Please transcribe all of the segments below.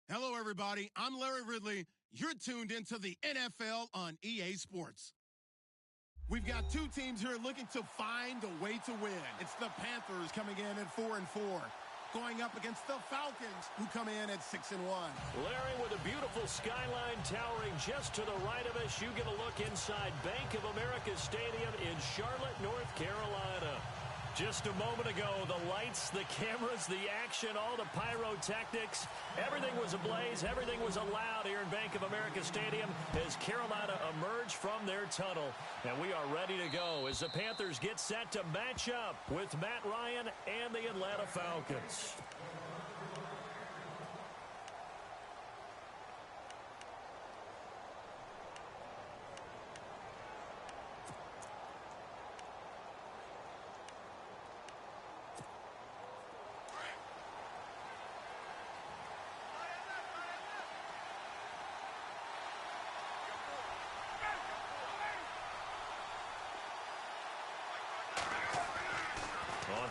Hello, everybody. I'm Larry Ridley. You're tuned into the NFL on EA Sports. We've got two teams here looking to find a way to win. It's the Panthers coming in at 4-4, going up against the Falcons, who come in at 6-1. Larry, with a beautiful skyline towering just to the right of us, you get a look inside Bank of America Stadium in Charlotte, North Carolina. Just a moment ago, the lights, the cameras, the action, all the pyrotechnics, everything was ablaze, everything was allowed here in Bank of America Stadium as Carolina emerged from their tunnel. And we are ready to go as the Panthers get set to match up with Matt Ryan and the Atlanta Falcons.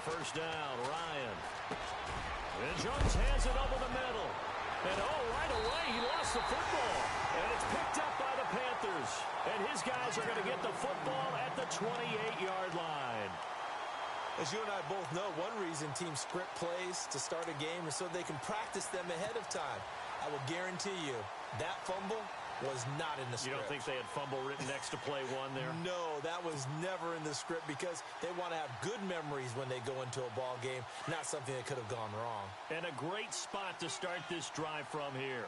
First down, Ryan. And Jones has it over the middle. And right away, he lost the football. And it's picked up by the Panthers. And his guys are going to get the football at the 28-yard line. As you and I both know, one reason teams script plays to start a game is so they can practice them ahead of time. I will guarantee you that fumble was not in the script. You don't think they had fumble written next to play one there? No, that was never in the script because they want to have good memories when they go into a ball game, not something that could have gone wrong. And a great spot to start this drive from here.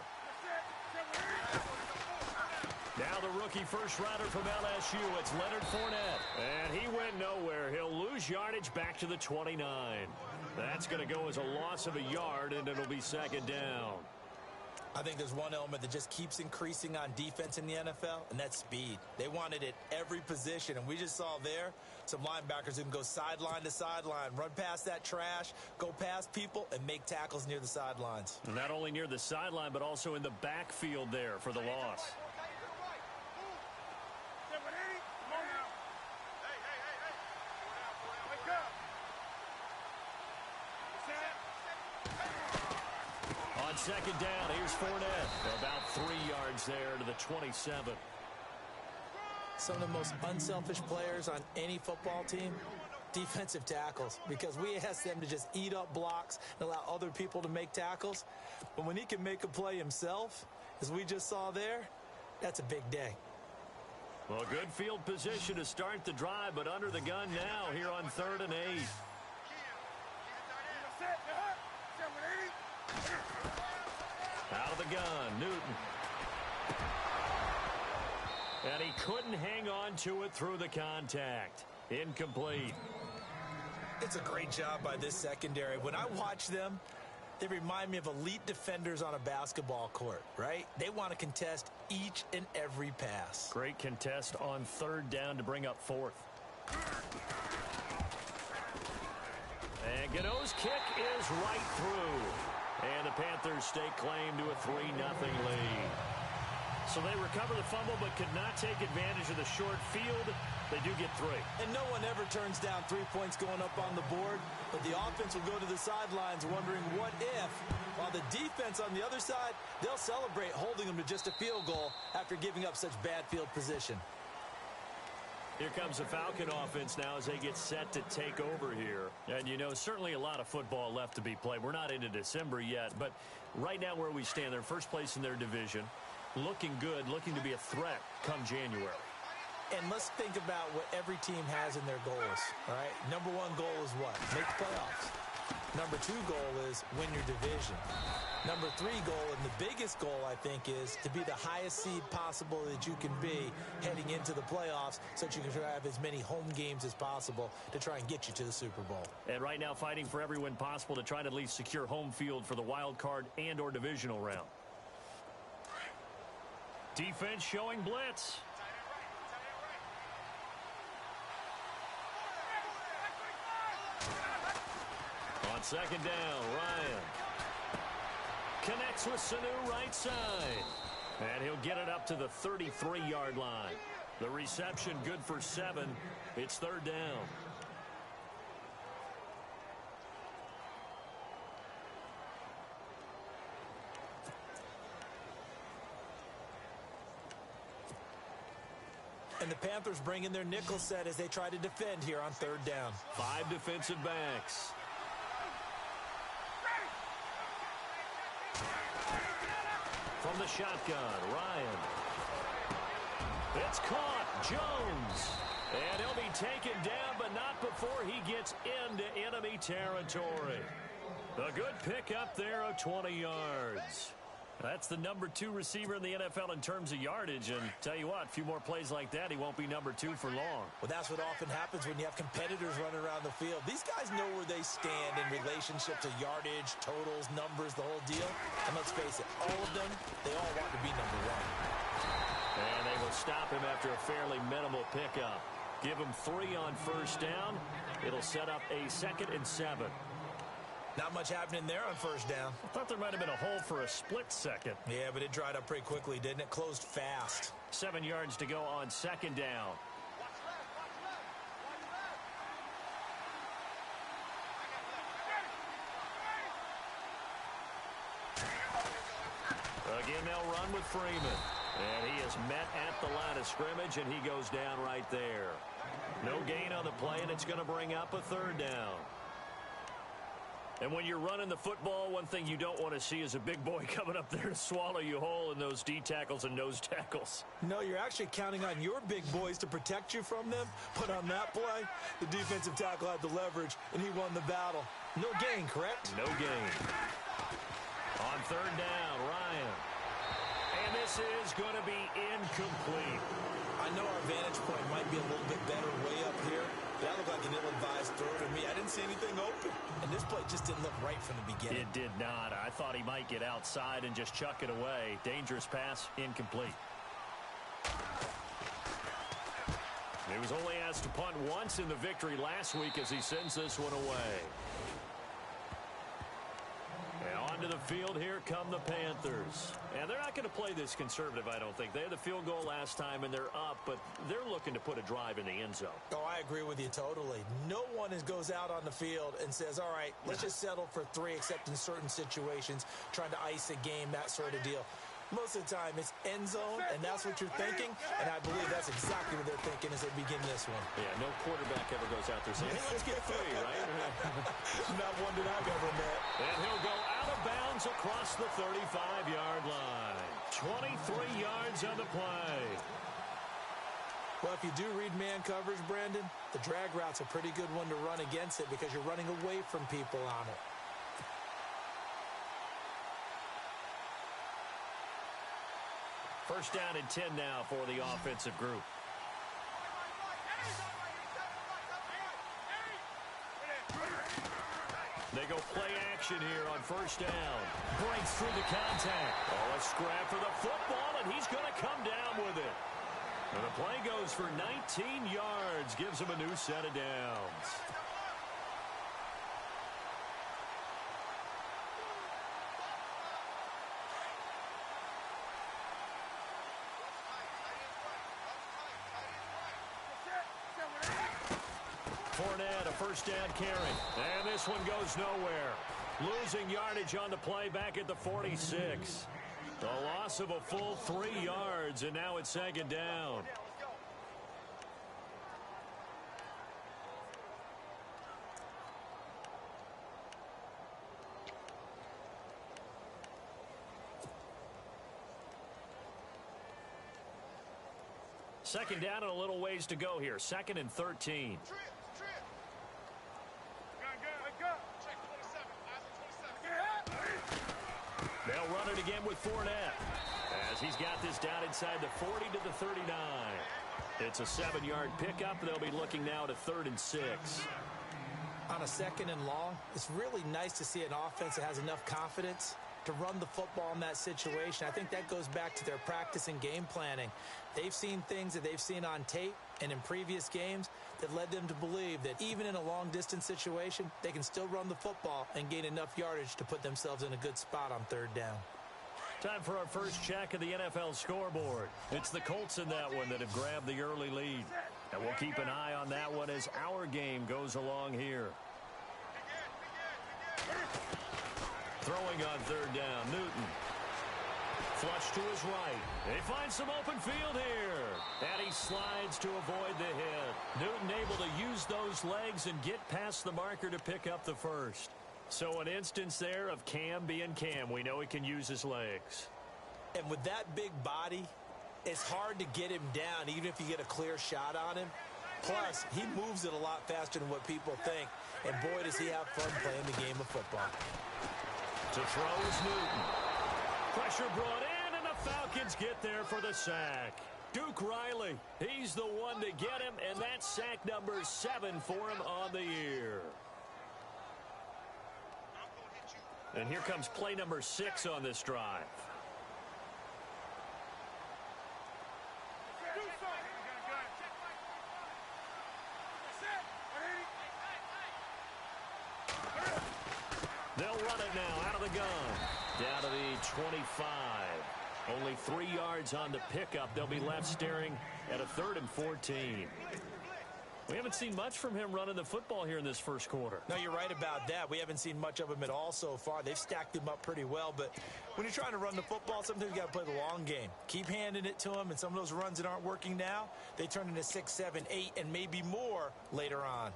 Now the rookie first rounder from LSU, it's Leonard Fournette. And he went nowhere. He'll lose yardage back to the 29. That's going to go as a loss of a yard, and it'll be second down. I think there's one element that just keeps increasing on defense in the NFL, and that's speed. They want it at every position, and we just saw there some linebackers who can go sideline to sideline, run past that trash, go past people, and make tackles near the sidelines. Not only near the sideline, but also in the backfield there for the loss. Second down, here's Fournette. About 3 yards there to the 27. Some of the most unselfish players on any football team, defensive tackles, because we ask them to just eat up blocks and allow other people to make tackles. But when he can make a play himself, as we just saw there, that's a big day. Well, good field position to start the drive, but under the gun now here on 3rd and 8. Out of the gun, Newton. And he couldn't hang on to it through the contact. Incomplete. It's a great job by this secondary. When I watch them, they remind me of elite defenders on a basketball court, right? They want to contest each and every pass. Great contest on 3rd down to bring up 4th. And Gano's kick is right through. And the Panthers stake claim to a 3-0 lead. So they recover the fumble but could not take advantage of the short field. They do get 3. And no one ever turns down 3 points going up on the board. But the offense will go to the sidelines wondering what if. While the defense on the other side, they'll celebrate holding them to just a field goal after giving up such bad field position. Here comes the Falcon offense now as they get set to take over here. And, you know, certainly a lot of football left to be played. We're not into December yet, but right now where we stand, they're first place in their division, looking good, looking to be a threat come January. And let's think about what every team has in their goals, all right? Number 1 goal is what? Make the playoffs. Number 2 goal is win your division. Number 3 goal, and the biggest goal, I think, is to be the highest seed possible that you can be heading into the playoffs so that you can have as many home games as possible to try and get you to the Super Bowl. And right now fighting for every win possible to try to at least secure home field for the wild card and or divisional round. Defense showing blitz. On 2nd down, Ryan connects with Sanu right side. And he'll get it up to the 33-yard line. The reception good for 7. It's 3rd down. And the Panthers bring in their nickel set as they try to defend here on third down. 5 defensive backs. From the shotgun, Ryan. It's caught. Jones. And he'll be taken down, but not before he gets into enemy territory. A good pickup there of 20 yards. That's the number 2 receiver in the NFL in terms of yardage. And tell you what, a few more plays like that, he won't be number 2 for long. Well, that's what often happens when you have competitors running around the field. These guys know where they stand in relationship to yardage, totals, numbers, the whole deal. And let's face it, all of them, they all want to be number 1. And they will stop him after a fairly minimal pickup. Give him 3 on first down. It'll set up a 2nd and 7. Not much happening there on first down. I thought there might have been a hole for a split second. Yeah, but it dried up pretty quickly, didn't it? Closed fast. 7 yards to go on 2nd down. Again, they'll run with Freeman. And he is met at the line of scrimmage, and he goes down right there. No gain on the play, and it's going to bring up a 3rd down. And when you're running the football, one thing you don't want to see is a big boy coming up there to swallow you whole in those D tackles and nose tackles. No, you're actually counting on your big boys to protect you from them. But on that play, the defensive tackle had the leverage, and he won the battle. No gain, correct? No gain. On 3rd down, Ryan. And this is going to be incomplete. I know our vantage point might be a little bit better way up here. That looked like an ill-advised throw to me. I didn't see anything open. And this play just didn't look right from the beginning. It did not. I thought he might get outside and just chuck it away. Dangerous pass, incomplete. He was only asked to punt once in the victory last week as he sends this one away. And onto the field, here come the Panthers. And they're not going to play this conservative, I don't think. They had the field goal last time, and they're up, but they're looking to put a drive in the end zone. Oh, I agree with you totally. No one goes out on the field and says, all right, let's just settle for 3, except in certain situations, trying to ice a game, that sort of deal. Most of the time, it's end zone, and that's what you're thinking, and I believe that's exactly what they're thinking as they begin this one. Yeah, no quarterback ever goes out there saying, hey, let's get 3, right? Not one that I've ever met. And he'll go out of bounds across the 35-yard line. 23 yards on the play. Well, if you do read man coverage, Brandon, the drag route's a pretty good one to run against it because you're running away from people on it. First down and 10 now for the offensive group. They go play action here on first down. Breaks through the contact. Oh, a scrap for the football, and he's going to come down with it. And the play goes for 19 yards. Gives him a new set of downs. Fournette, a first down carry. And this one goes nowhere. Losing yardage on the play back at the 46. The loss of a full 3 yards, and now it's 2nd down. Second down and a little ways to go here. 2nd and 13. They'll run it again with Fournette as he's got this down inside the 40 to the 39. It's a 7-yard pickup. They'll be looking now to 3rd and 6. On a 2nd and long, it's really nice to see an offense that has enough confidence to run the football in that situation. I think that goes back to their practice and game planning. They've seen things that they've seen on tape and in previous games that led them to believe that even in a long-distance situation, they can still run the football and gain enough yardage to put themselves in a good spot on 3rd down. Time for our first check of the NFL scoreboard. It's the Colts in that one that have grabbed the early lead. And we'll keep an eye on that one as our game goes along here. Throwing on 3rd down, Newton. Flush to his right. They find some open field here. And he slides to avoid the hit. Newton able to use those legs and get past the marker to pick up the first. So an instance there of Cam being Cam. We know he can use his legs. And with that big body, it's hard to get him down, even if you get a clear shot on him. Plus, he moves it a lot faster than what people think. And boy, does he have fun playing the game of football. To throw is Newton. Pressure brought in, and the Falcons get there for the sack. Duke Riley, he's the one to get him, and that's sack number 7 for him on the year. And here comes play number 6 on this drive. They'll run it now out of the gun. Down to the 25. Only 3 yards on the pickup. They'll be left staring at a 3rd and 14. We haven't seen much from him running the football here in this first quarter. No, you're right about that. We haven't seen much of him at all so far. They've stacked him up pretty well, but when you're trying to run the football, sometimes you got to play the long game. Keep handing it to him, and some of those runs that aren't working now, they turn into 6, 7, 8, and maybe more later on.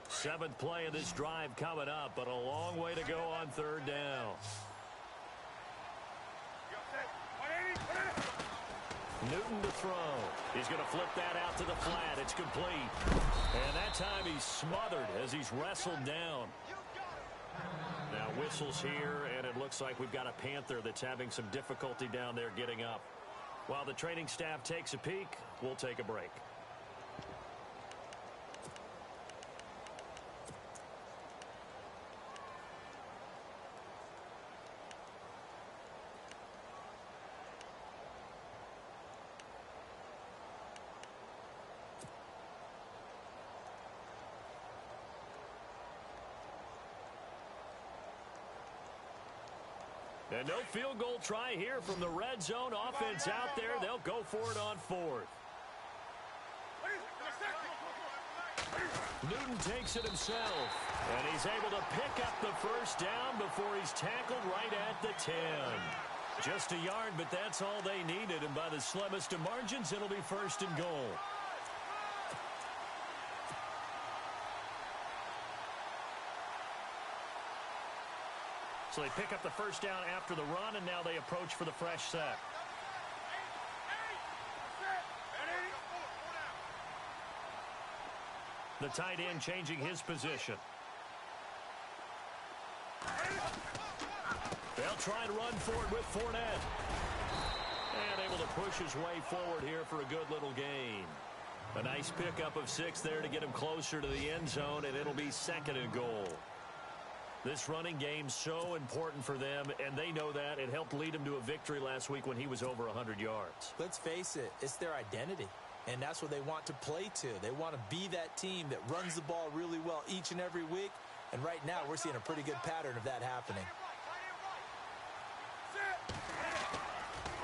Seventh play of this drive coming up, but a long way to go on 3rd down. Newton to throw. He's going to flip that out to the flat. It's complete. And that time he's smothered as he's wrestled down. Now whistles here, and it looks like we've got a Panther that's having some difficulty down there getting up. While the training staff takes a peek, we'll take a break. And no field goal try here from the red zone. Offense out there. They'll go for it on 4th. Newton takes it himself. And he's able to pick up the first down before he's tackled right at the 10. Just a yard, but that's all they needed. And by the slimmest of margins, it'll be 1st and goal. So they pick up the first down after the run, and now they approach for the fresh set. The tight end changing his position. They'll try to run for it with Fournette. And able to push his way forward here for a good little gain. A nice pickup of 6 there to get him closer to the end zone, and it'll be 2nd and goal. This running game's so important for them, and they know that. It helped lead them to a victory last week when he was over 100 yards. Let's face it, it's their identity, and that's what they want to play to. They want to be that team that runs the ball really well each and every week, and right now we're seeing a pretty good pattern of that happening.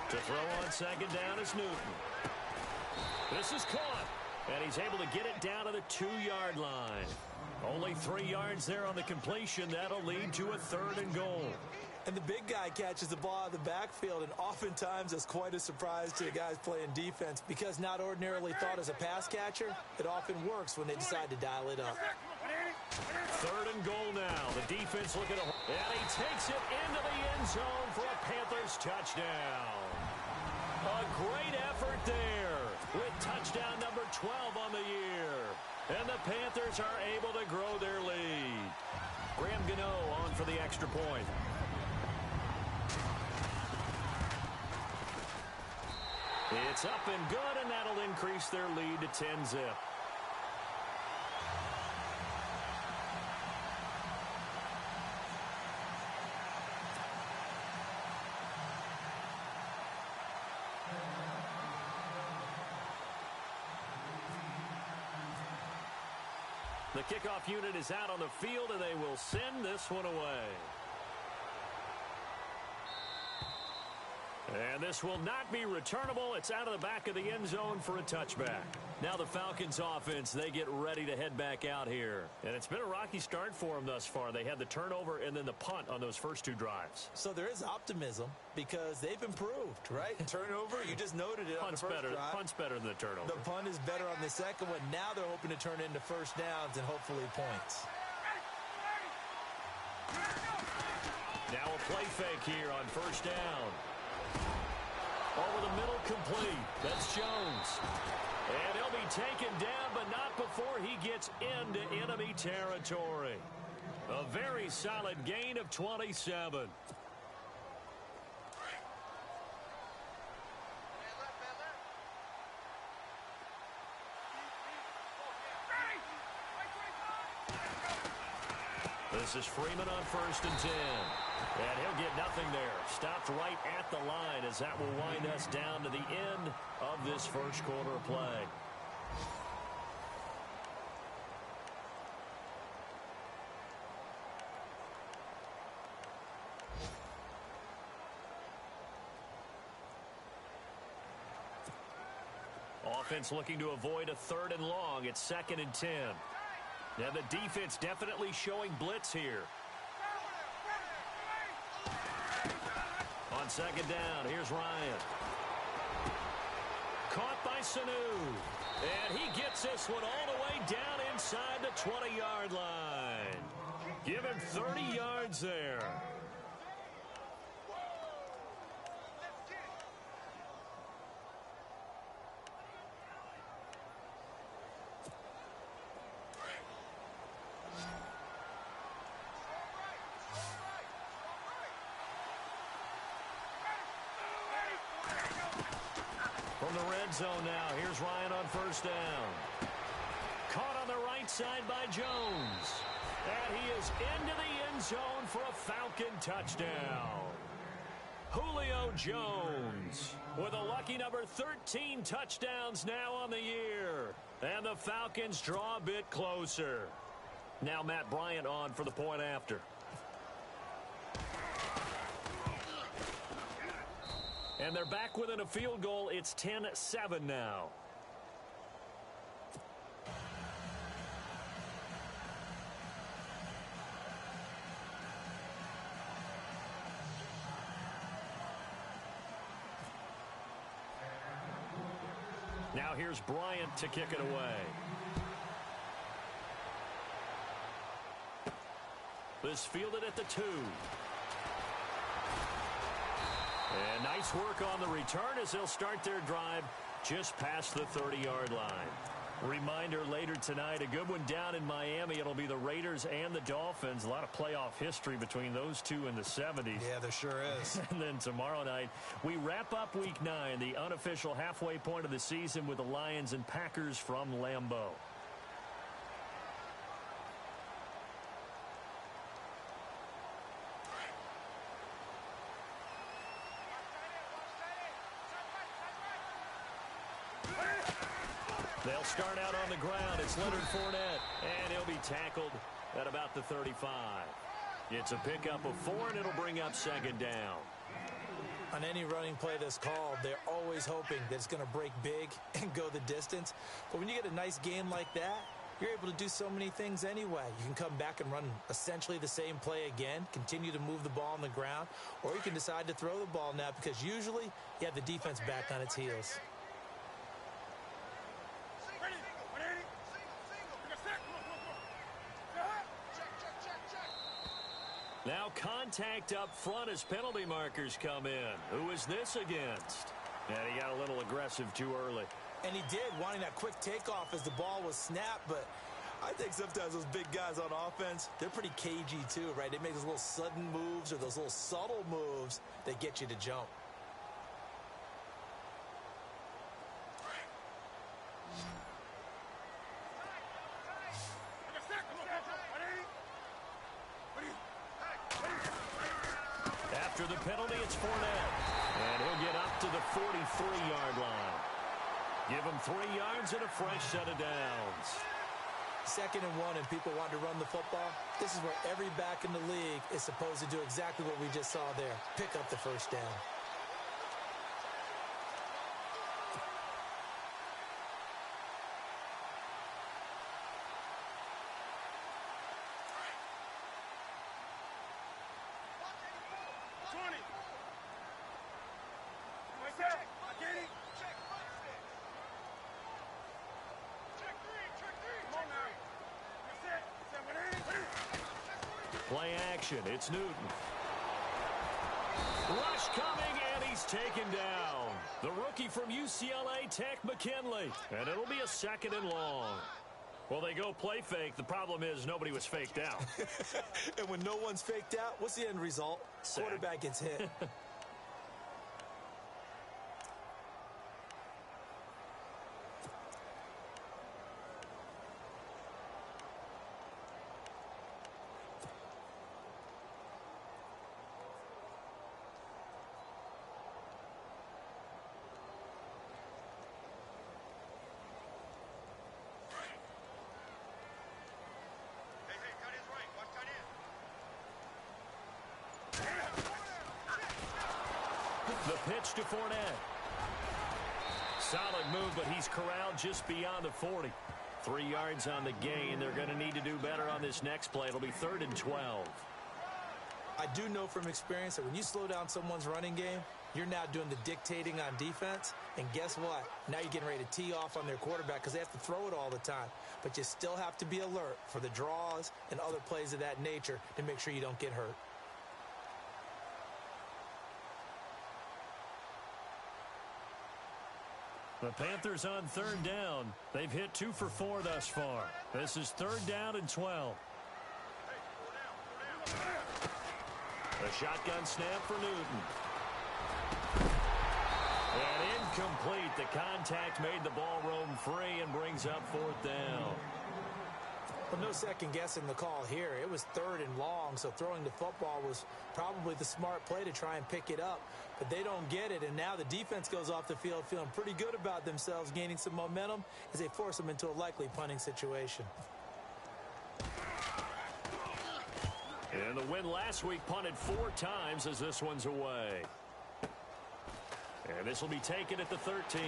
To throw on 2nd down is Newton. This is caught, and he's able to get it down to the 2-yard line. Only 3 yards there on the completion. That'll lead to a 3rd and goal. And the big guy catches the ball out of the backfield, and oftentimes that's quite a surprise to the guys playing defense because not ordinarily thought as a pass catcher, it often works when they decide to dial it up. 3rd and goal now. The defense looking to... And he takes it into the end zone for a Panthers touchdown. A great effort there with touchdown number 12 on the year. And the Panthers are able to grow their lead. Graham Gano on for the extra point. It's up and good, and that'll increase their lead to 10-zip. The kickoff unit is out on the field, and they will send this one away. And this will not be returnable. It's out of the back of the end zone for a touchback. Now the Falcons offense, they get ready to head back out here. And it's been a rocky start for them thus far. They had the turnover and then the punt on those first 2 drives. So there is optimism because they've improved, right? Turnover, you just noted it on the first drive. Punt's better than the turnover. The punt is better on the second one. Now they're hoping to turn into first downs and hopefully points. Now a play fake here on first down. Over the middle, complete. That's Jones. And he'll be taken down, but not before he gets into enemy territory. A very solid gain of 27. This is Freeman on first and 10. And he'll get nothing there. Stopped right at the line as that will wind us down to the end of this first quarter of play. Offense looking to avoid a 3rd and long. It's 2nd and 10. Now the defense definitely showing blitz here. On 2nd down, here's Ryan. Caught by Sanu. And he gets this one all the way down inside the 20-yard line. Give him 30 yards there. From the red zone now, here's Ryan on first down. Caught on the right side by Jones. And he is into the end zone for a Falcon touchdown. Julio Jones with a lucky number 13 touchdowns now on the year. And the Falcons draw a bit closer. Now Matt Bryant on for the point after. And they're back within a field goal. It's 10-7 now. Now here's Bryant to kick it away. This fielded at the 2. And nice work on the return as they'll start their drive just past the 30-yard line. Reminder later tonight, a good one down in Miami. It'll be the Raiders and the Dolphins. A lot of playoff history between those two in the 70s. Yeah, there sure is. And then tomorrow night, we wrap up Week 9, the unofficial halfway point of the season with the Lions and Packers from Lambeau. They'll start out on the ground. It's Leonard Fournette, and he'll be tackled at about the 35. It's a pickup of 4, and it'll bring up 2nd down. On any running play that's called, they're always hoping that it's going to break big and go the distance. But when you get a nice game like that, you're able to do so many things anyway. You can come back and run essentially the same play again, continue to move the ball on the ground, or you can decide to throw the ball now because usually you have the defense back on its heels. Now contact up front as penalty markers come in. Who is this against? And he got a little aggressive too early. And he did, wanting that quick takeoff as the ball was snapped. But I think sometimes those big guys on offense, they're pretty cagey too, right? They make those little sudden moves or those little subtle moves that get you to jump. After the penalty, it's Fournette. And he'll get up to the 43-yard line. Give him 3 yards and a fresh set of downs. 2nd and 1 and people want to run the football. This is where every back in the league is supposed to do exactly what we just saw there. Pick up the first down. Play action. It's Newton. Rush coming, and he's taken down. The rookie from UCLA, Tech McKinley. And it'll be a 2nd and long. Well, they go play fake. The problem is nobody was faked out. And when no one's faked out, what's the end result? Sack. Quarterback gets hit. The pitch to Fournette. Solid move, but he's corralled just beyond the 40. 3 yards on the gain. They're going to need to do better on this next play. It'll be 3rd and 12. I do know from experience that when you slow down someone's running game, you're now doing the dictating on defense. And guess what? Now you're getting ready to tee off on their quarterback because they have to throw it all the time. But you still have to be alert for the draws and other plays of that nature to make sure you don't get hurt. The Panthers on 3rd down. They've hit 2 for 4 thus far. This is 3rd down and 12. A shotgun snap for Newton. And incomplete. The contact made the ball roam free and brings up 4th down. Well, no second guessing the call here. It was 3rd and long, so throwing the football was probably the smart play to try and pick it up. But they don't get it, and now the defense goes off the field feeling pretty good about themselves, gaining some momentum as they force them into a likely punting situation. And the win last week punted 4 times as this one's away. And this will be taken at the 13.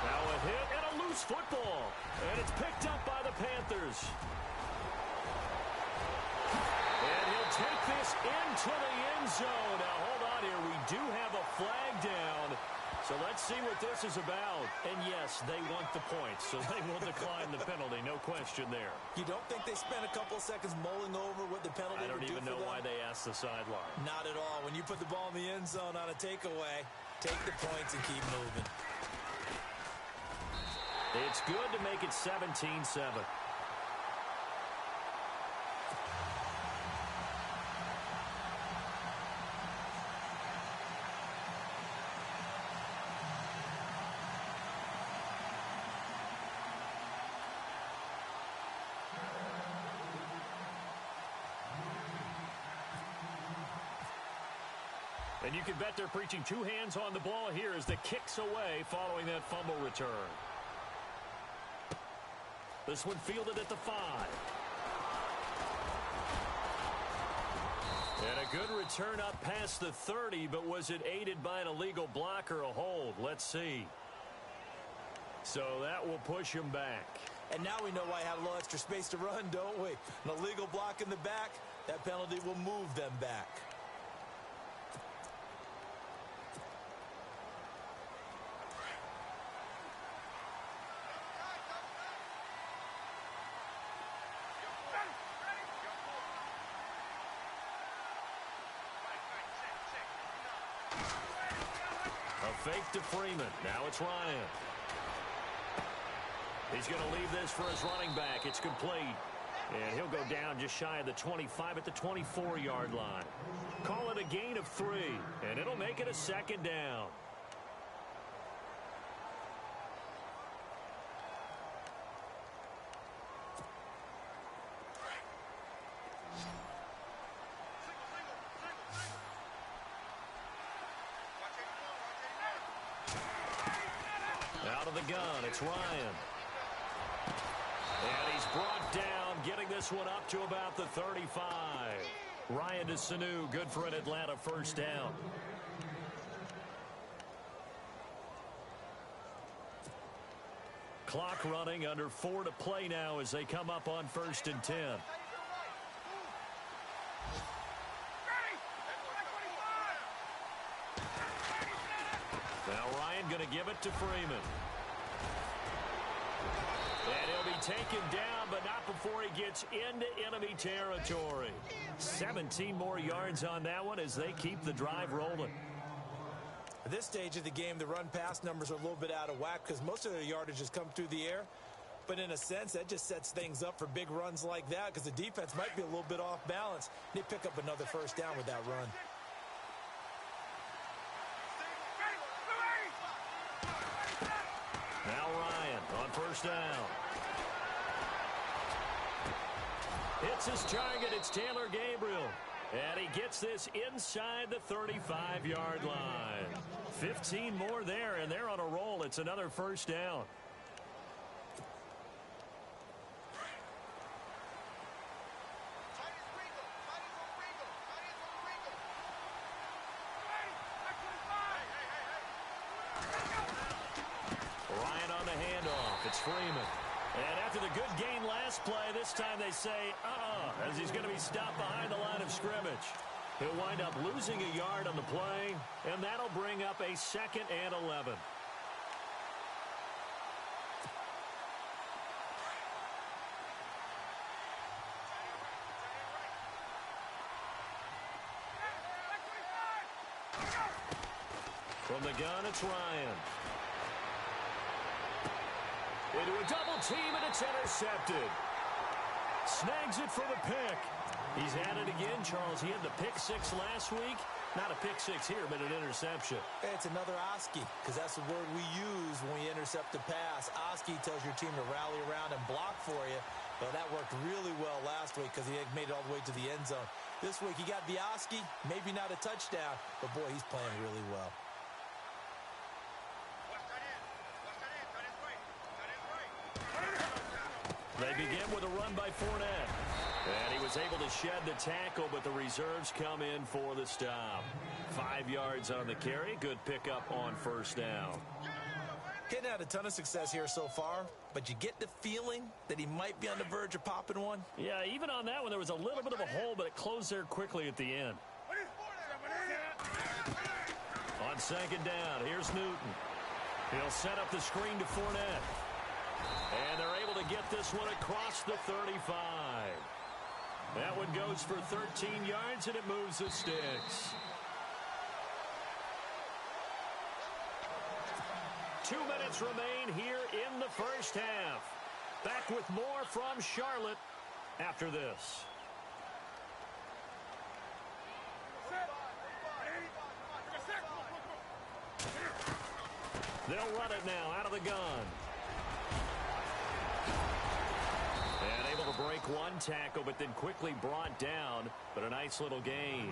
Now a hit and a loose football. And it's picked up by the Panthers. And he'll take this into the end zone. Now hold on here. We do have a flag down. So let's see what this is about. And yes, they want the points, so they will decline the penalty. No question there. You don't think they spent a couple seconds mulling over what the penalty would do for them? I don't even know why they asked the sideline. Not at all. When you put the ball in the end zone on a takeaway, take the points and keep moving. It's good to make it 17-7. And you can bet they're preaching 2 hands on the ball here as the kick's away following that fumble return. This one fielded at the 5. And a good return up past the 30, but was it aided by an illegal block or a hold? Let's see. So that will push him back. And now we know why I have a little extra space to run, don't we? An illegal block in the back, that penalty will move them back. Fake to Freeman. Now it's Ryan. He's going to leave this for his running back. It's complete. And he'll go down just shy of the 25 at the 24-yard line. Call it a gain of 3, and it'll make it a 2nd down. Out of the gun, it's Ryan. And he's brought down, getting this one up to about the 35. Ryan to Sanu, good for an Atlanta 1st down. Clock running, under 4 to play now as they come up on 1st and 10. Now Ryan going to give it to Freeman. And he'll be taken down, but not before he gets into enemy territory. 17 more yards on that one as they keep the drive rolling. At this stage of the game, the run-pass numbers are a little bit out of whack because most of their yardage has come through the air. But in a sense, that just sets things up for big runs like that because the defense might be a little bit off balance. They pick up another first down with that run. Now Ryan on first down. Hits his target. It's Taylor Gabriel. And he gets this inside the 35-yard line. 15 more there, and they're on a roll. It's another first down. Ryan on the handoff. It's Freeman. And after the good gain last play, this time they say, as he's going to be stopped behind the line of scrimmage. He'll wind up losing a yard on the play, and that'll bring up a 2nd and 11. From the gun, it's Ryan. Into a double team, and it's intercepted. Snags it for the pick. He's had it again, Charles. He had the pick 6 last week. Not a pick 6 here, but an interception. Hey, it's another Oski, because that's the word we use when we intercept a pass. Oski tells your team to rally around and block for you. Well, that worked really well last week because he had made it all the way to the end zone. This week, he got the Oski, maybe not a touchdown, but boy, he's playing really well. They begin with a run by Fournette. And he was able to shed the tackle, but the reserves come in for the stop. 5 yards on the carry. Good pickup on first down. Hadn't had a ton of success here so far, but you get the feeling that he might be on the verge of popping one. Yeah, even on that one, there was a little bit of a hole, but it closed there quickly at the end. On 2nd down, here's Newton. He'll set up the screen to Fournette. And they're able to get this one across the 35. That one goes for 13 yards, and it moves the sticks. 2 minutes remain here in the first half. Back with more from Charlotte after this. They'll run it now out of the gun. And able to break one tackle, but then quickly brought down. But a nice little gain.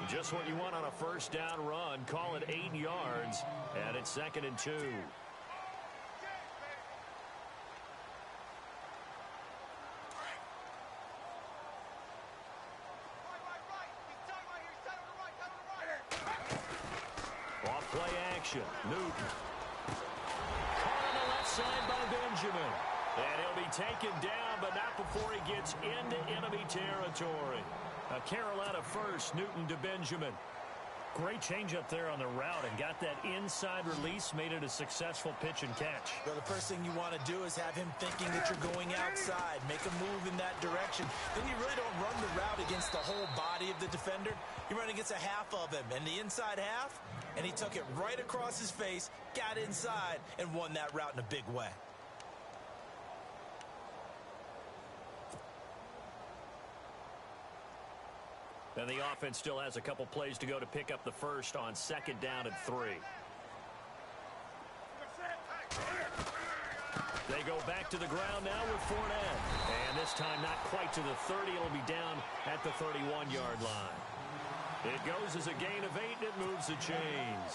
Just what you want on a first down run. Call it 8 yards. And it's 2nd and 2. Off play action. Newton. Caught on the left side by Benjamin. And he'll be taken down, but not before he gets into enemy territory. A Carolina first, Newton to Benjamin. Great change up there on the route and got that inside release, made it a successful pitch and catch. Well, the first thing you want to do is have him thinking that you're going outside, make a move in that direction. Then you really don't run the route against the whole body of the defender. You run against a half of him, and the inside half, and he took it right across his face, got inside, and won that route in a big way. And the offense still has a couple plays to go to pick up the first on 2nd down and 3. They go back to the ground now with Fournette. And this time not quite to the 30. It'll be down at the 31-yard line. It goes as a gain of 8, and it moves the chains.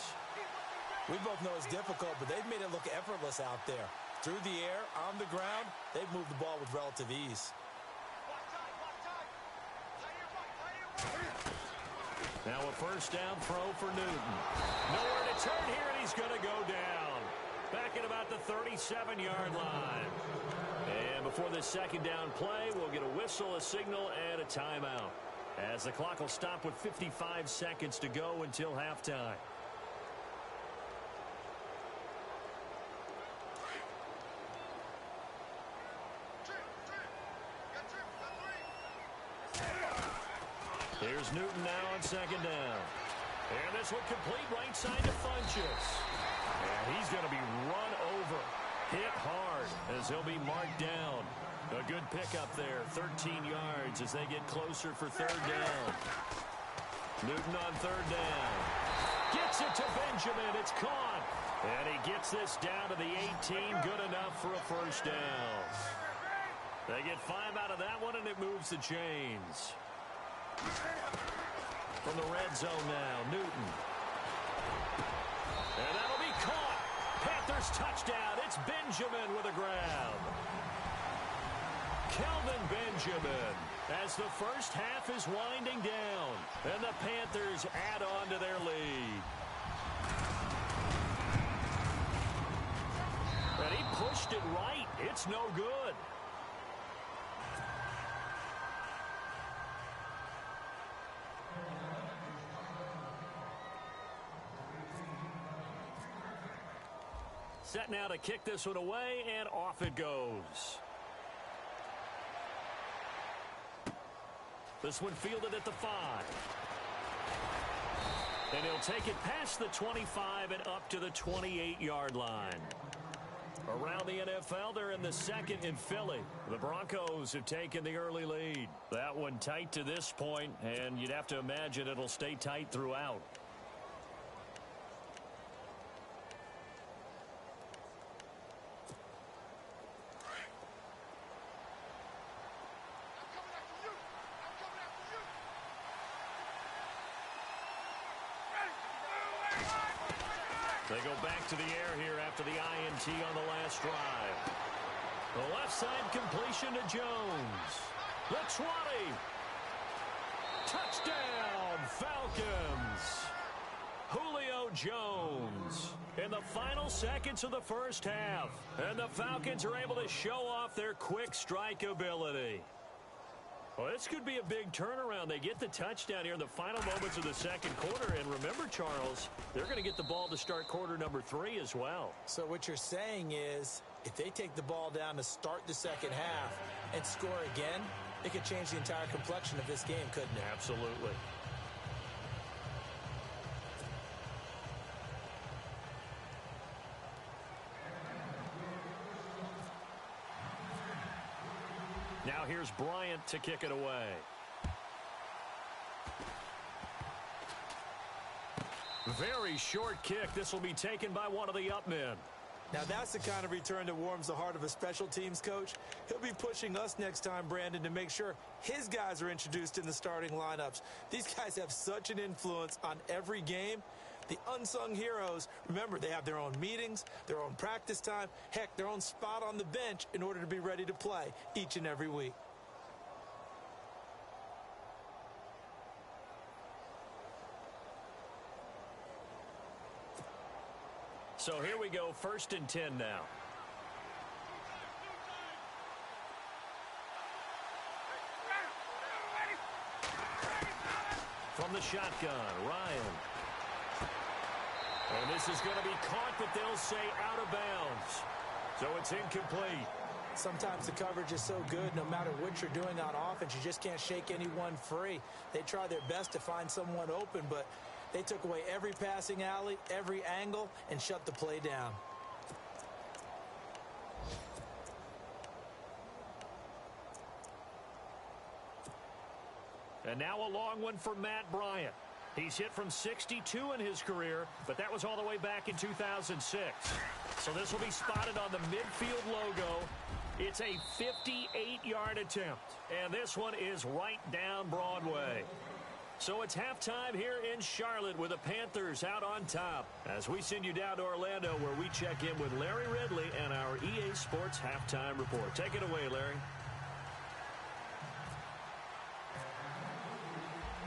We both know it's difficult, but they've made it look effortless out there. Through the air, on the ground, they've moved the ball with relative ease. Now a first down throw for Newton. Nowhere to turn here, and he's going to go down. Back at about the 37-yard line. And before this 2nd down play, we'll get a whistle, a signal, and a timeout. As the clock will stop with 55 seconds to go until halftime. Here's Newton now on second down. And this one complete right side to Funchess. And he's going to be run over. Hit hard as he'll be marked down. A good pickup there, 13 yards as they get closer for third down. Newton on third down. Gets it to Benjamin. It's caught. And he gets this down to the 18. Good enough for a first down. They get 5 out of that one, and it moves the chains. From the red zone now, Newton. And that'll be caught. Panthers touchdown. It's Benjamin with a grab. Kelvin Benjamin as the first half is winding down. And the Panthers add on to their lead. And he pushed it right. It's no good. Set now to kick this one away, and off it goes. This one fielded at the 5. And he'll take it past the 25 and up to the 28-yard line. Around the NFL, they're in the second in Philly. The Broncos have taken the early lead. That one tight to this point, and you'd have to imagine it'll stay tight throughout. They go back to the air here after the INT on the last drive. The left side completion to Jones. The 20. Touchdown, Falcons. Julio Jones in the final seconds of the first half. And the Falcons are able to show off their quick strike ability. Well, this could be a big turnaround. They get the touchdown here in the final moments of the second quarter. And remember, Charles, they're going to get the ball to start quarter number 3 as well. So what you're saying is if they take the ball down to start the second half and score again, it could change the entire complexion of this game, couldn't it? Absolutely. Now here's Bryant to kick it away. Very short kick. This will be taken by one of the up men. Now that's the kind of return that warms the heart of a special teams coach. He'll be pushing us next time, Brandon, to make sure his guys are introduced in the starting lineups. These guys have such an influence on every game. The unsung heroes, remember, they have their own meetings, their own practice time, heck, their own spot on the bench in order to be ready to play each and every week. So here we go, 1st and 10 now. From the shotgun, Ryan. And this is going to be caught, but they'll say out of bounds. So it's incomplete. Sometimes the coverage is so good, no matter what you're doing on offense, you just can't shake anyone free. They try their best to find someone open, but they took away every passing alley, every angle, and shut the play down. And now a long one for Matt Bryant. He's hit from 62 in his career, but that was all the way back in 2006. So this will be spotted on the midfield logo. It's a 58-yard attempt, and this one is right down Broadway. So it's halftime here in Charlotte with the Panthers out on top as we send you down to Orlando where we check in with Larry Ridley and our EA Sports Halftime Report. Take it away, Larry.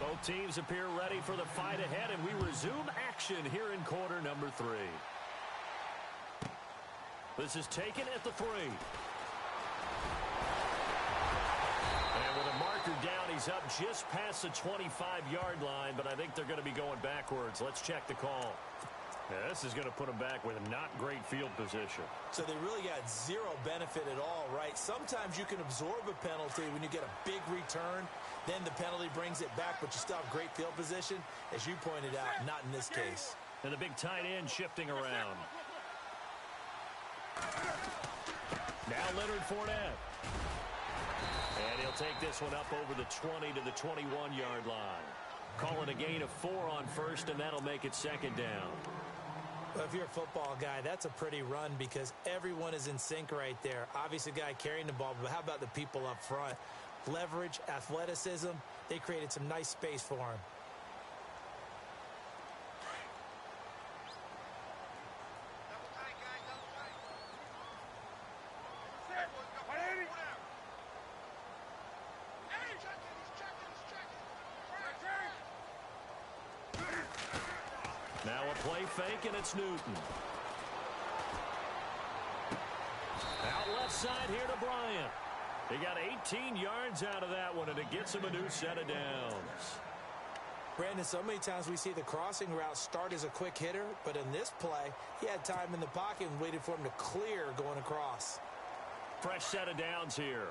Both teams appear ready for the fight ahead, and we resume action here in quarter number 3. This is taken at the 3. And with a marker down, he's up just past the 25-yard line, but I think they're going to be going backwards. Let's check the call. Yeah, this is going to put them back with not great field position. So they really got zero benefit at all, right? Sometimes you can absorb a penalty when you get a big return. Then the penalty brings it back, but you still have great field position. As you pointed out, not in this case. And the big tight end shifting around. Now Leonard Fournette. And he'll take this one up over the 20 to the 21-yard line. Call it a gain of 4 on first, and that'll make it second down. Well, if you're a football guy, that's a pretty run because everyone is in sync right there. Obviously, the guy carrying the ball, but how about the people up front? Leverage, athleticism, they created some nice space for him. Now a play fake, and it's Newton. Out left side here to Bryant. He got 18 yards out of that one, and it gets him a new set of downs. Brandon, so many times we see the crossing route start as a quick hitter, but in this play, he had time in the pocket and waited for him to clear going across. Fresh set of downs here.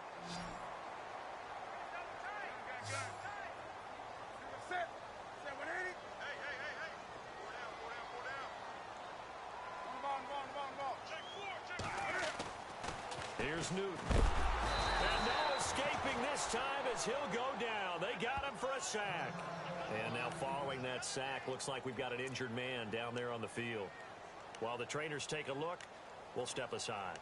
Here's Newton. And no escaping this time as he'll go down. They got him for a sack. And now following that sack, looks like we've got an injured man down there on the field. While the trainers take a look, we'll step aside.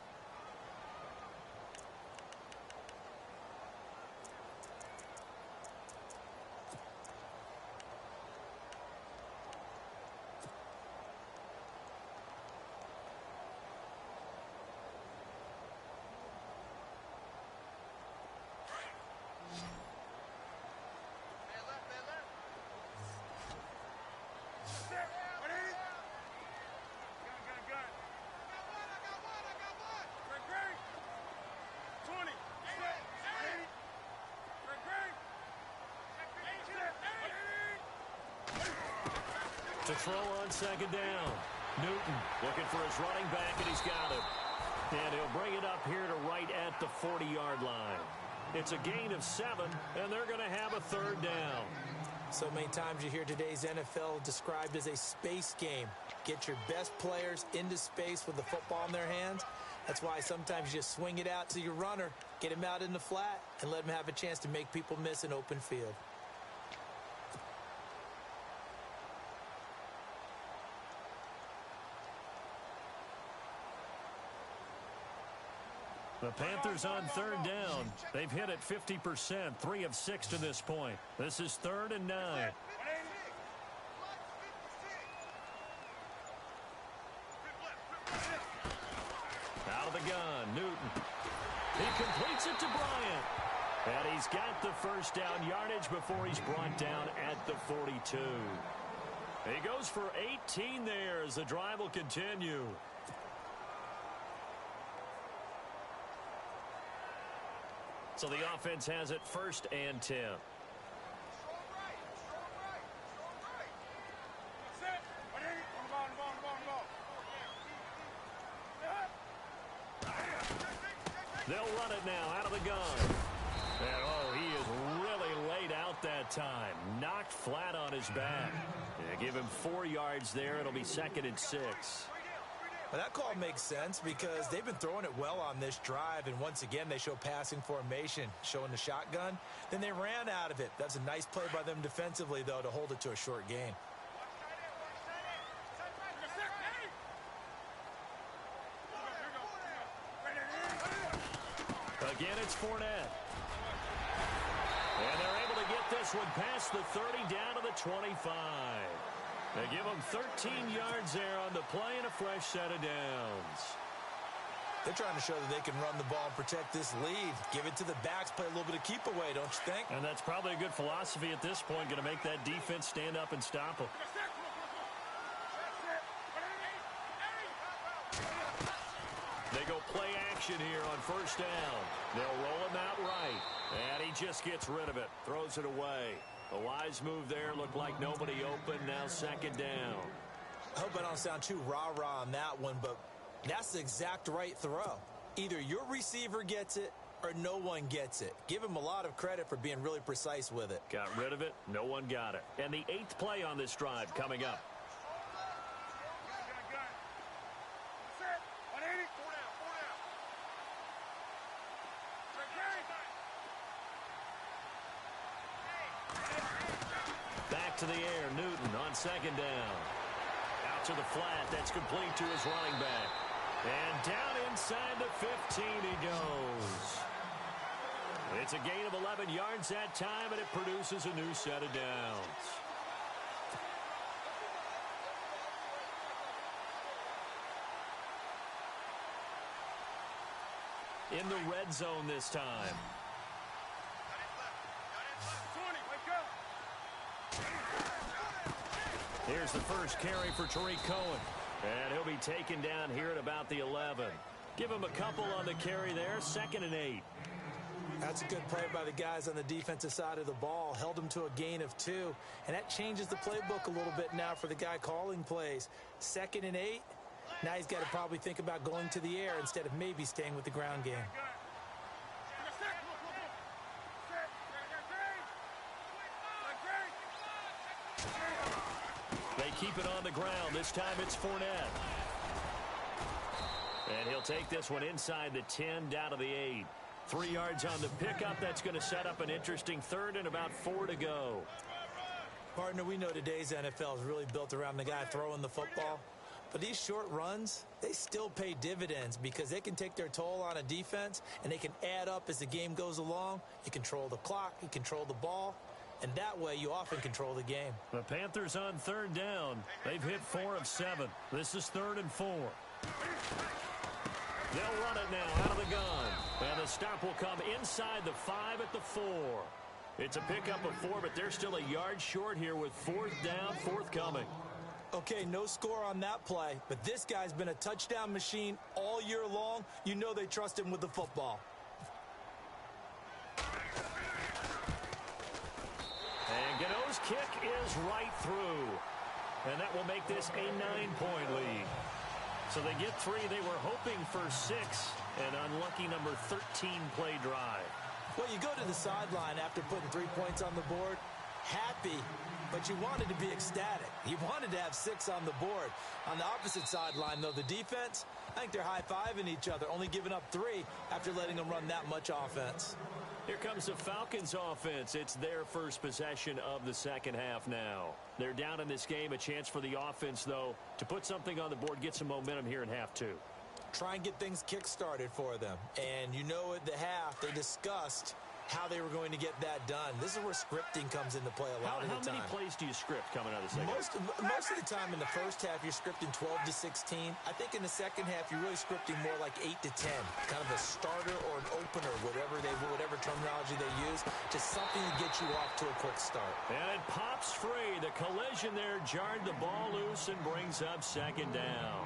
To throw on second down. Newton looking for his running back, and he's got him. And he'll bring it up here to right at the 40-yard line. It's a gain of 7, and they're going to have a third down. So many times you hear today's NFL described as a space game. Get your best players into space with the football in their hands. That's why sometimes you just swing it out to your runner, get him out in the flat, and let him have a chance to make people miss an open field. The Panthers on third down. They've hit it 50%, 3 of 6 to this point. This is 3rd and 9. Out of the gun, Newton. He completes it to Bryant. And he's got the first down yardage before he's brought down at the 42. He goes for 18 there as the drive will continue. So the offense has it 1st and 10. They'll run it now out of the gun. And oh, he is really laid out that time. Knocked flat on his back. Yeah, give him 4 yards there. It'll be 2nd and 6. Well, that call makes sense because they've been throwing it well on this drive, and once again they show passing formation, showing the shotgun. Then they ran out of it. That's a nice play by them defensively, though, to hold it to a short gain. Again, it's Fournette. And they're able to get this one past the 30 down to the 25. They give them 13 yards there on the play and a fresh set of downs. They're trying to show that they can run the ball and protect this lead. Give it to the backs, play a little bit of keep away, don't you think? And that's probably a good philosophy at this point, going to make that defense stand up and stop them. They go play action here on 1st down. They'll roll him out right. And he just gets rid of it, throws it away. A wise move there, looked like nobody open, now 2nd down. I hope I don't sound too rah-rah on that one, but that's the exact right throw. Either your receiver gets it or no one gets it. Give him a lot of credit for being really precise with it. Got rid of it. No one got it. And the 8th play on this drive coming up. Back to the air, Newton on 2nd down. Out to the flat, that's complete to his running back. And down inside the 15 he goes. It's a gain of 11 yards that time, and it produces a new set of downs. In the red zone this time. Here's the first carry for Tariq Cohen. And he'll be taken down here at about the 11. Give him a couple on the carry there, 2nd and 8. That's a good play by the guys on the defensive side of the ball. Held him to a gain of 2. And that changes the playbook a little bit now for the guy calling plays. 2nd and 8. Now he's got to probably think about going to the air instead of maybe staying with the ground game. They keep it on the ground. This time it's Fournette. And he'll take this one inside the 10, down to the 8. 3 yards on the pickup. That's going to set up an interesting 3rd and about 4 to go. Partner, we know today's NFL is really built around the guy throwing the football. But these short runs, they still pay dividends because they can take their toll on a defense and they can add up as the game goes along. You control the clock, you control the ball, and that way you often control the game. The Panthers on 3rd down. They've hit 4 of 7. This is 3rd and 4. They'll run it now out of the gun. And the stop will come inside the 5 at the 4. It's a pickup of 4, but they're still a yard short here with 4th down, 4th coming. Okay, no score on that play, but this guy's been a touchdown machine all year long. You know they trust him with the football. And Gano's kick is right through. And that will make this a 9-point lead. So they get 3. They were hoping for 6. An unlucky number 13 play drive. Well, you go to the sideline after putting 3 points on the board, happy, but you wanted to be ecstatic. You wanted to have 6 on the board. On the opposite sideline, though, the defense, I think they're high-fiving each other, only giving up 3 after letting them run that much offense. Here comes the Falcons offense. It's their first possession of the second half now. They're down in this game. A chance for the offense, though, to put something on the board, get some momentum here in half 2. Try and get things kick-started for them. And you know at the half, they discussed how they were going to get that done. This is where scripting comes into play a lot of the time. How many plays do you script coming out of the second half? Most of the time in the first half, you're scripting 12 to 16. I think in the second half, you're really scripting more like 8 to 10. Kind of a starter or an opener, whatever terminology they use, just something to get you off to a quick start. And it pops free. The collision there jarred the ball loose and brings up 2nd down.